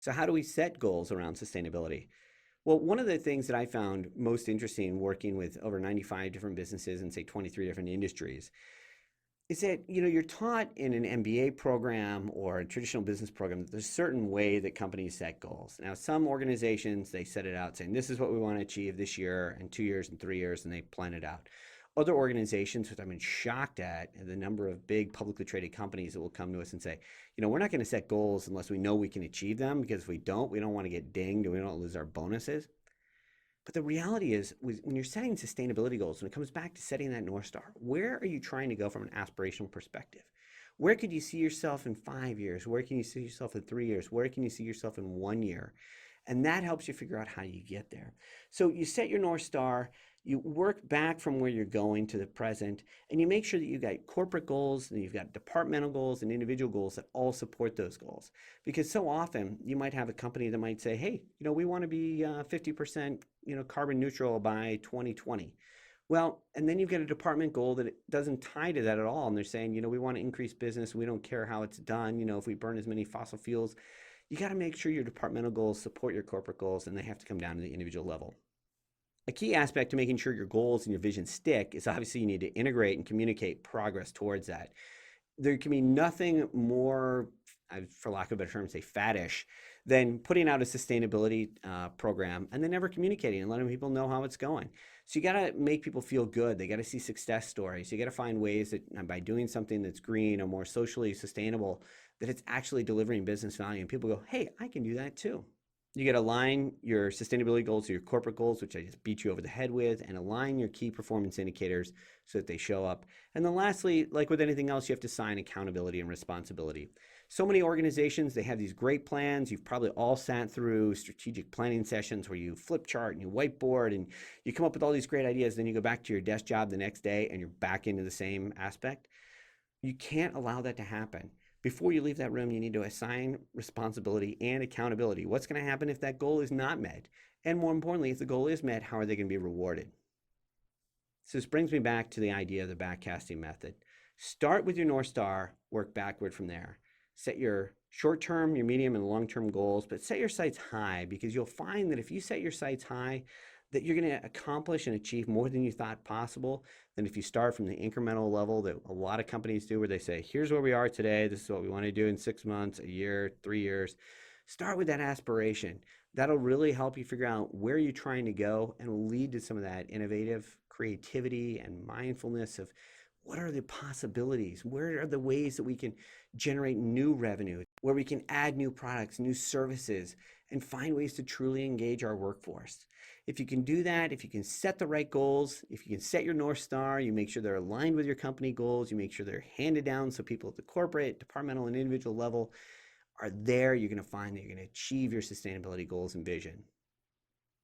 So how do we set goals around sustainability? Well, one of the things that I found most interesting working with over 95 different businesses in say 23 different industries is that you're taught in an MBA program or a traditional business program that there's a certain way that companies set goals. Now, some organizations they set it out saying this is what we want to achieve this year and 2 years and 3 years, and they plan it out. Other organizations, which I've been shocked at, the number of big publicly traded companies that will come to us and say, we're not going to set goals unless we know we can achieve them, because if we don't want to get dinged and we don't lose our bonuses. But the reality is, when you're setting sustainability goals, when it comes back to setting that North Star, where are you trying to go from an aspirational perspective? Where could you see yourself in 5 years? Where can you see yourself in 3 years? Where can you see yourself in 1 year? And that helps you figure out how you get there. So you set your North Star, you work back from where you're going to the present, and you make sure that you've got corporate goals and you've got departmental goals and individual goals that all support those goals. Because so often you might have a company that might say, hey, we want to be 50% carbon neutral by 2020. Well, and then you've got a department goal that it doesn't tie to that at all. And they're saying, we want to increase business. We don't care how it's done. If we burn as many fossil fuels, you got to make sure your departmental goals support your corporate goals, and they have to come down to the individual level. A key aspect to making sure your goals and your vision stick is obviously you need to integrate and communicate progress towards that. There can be nothing more, for lack of a better term, say faddish, than putting out a sustainability program and then never communicating and letting people know how it's going. So you got to make people feel good. They got to see success stories. You got to find ways that by doing something that's green or more socially sustainable, that it's actually delivering business value. And people go, hey, I can do that too. You got to align your sustainability goals to your corporate goals, which I just beat you over the head with, and align your key performance indicators so that they show up. And then lastly, like with anything else, you have to assign accountability and responsibility. So many organizations, they have these great plans. You've probably all sat through strategic planning sessions where you flip chart and you whiteboard and you come up with all these great ideas. Then you go back to your desk job the next day and you're back into the same aspect. You can't allow that to happen. Before you leave that room, you need to assign responsibility and accountability. What's going to happen if that goal is not met? And more importantly, if the goal is met, how are they going to be rewarded? So this brings me back to the idea of the backcasting method. Start with your North Star, work backward from there. Set your short-term, your medium, and long-term goals, but set your sights high, because you'll find that if you set your sights high, that you're going to accomplish and achieve more than you thought possible than if you start from the incremental level that a lot of companies do, where they say, here's where we are today. This is what we want to do in 6 months, a year, 3 years. Start with that aspiration. That'll really help you figure out where you're trying to go, and will lead to some of that innovative creativity and mindfulness of what are the possibilities? Where are the ways that we can generate new revenue, where we can add new products, new services, and find ways to truly engage our workforce? If you can do that, if you can set the right goals, if you can set your North Star, you make sure they're aligned with your company goals, you make sure they're handed down so people at the corporate, departmental, and individual level are there, you're going to find that you're going to achieve your sustainability goals and vision.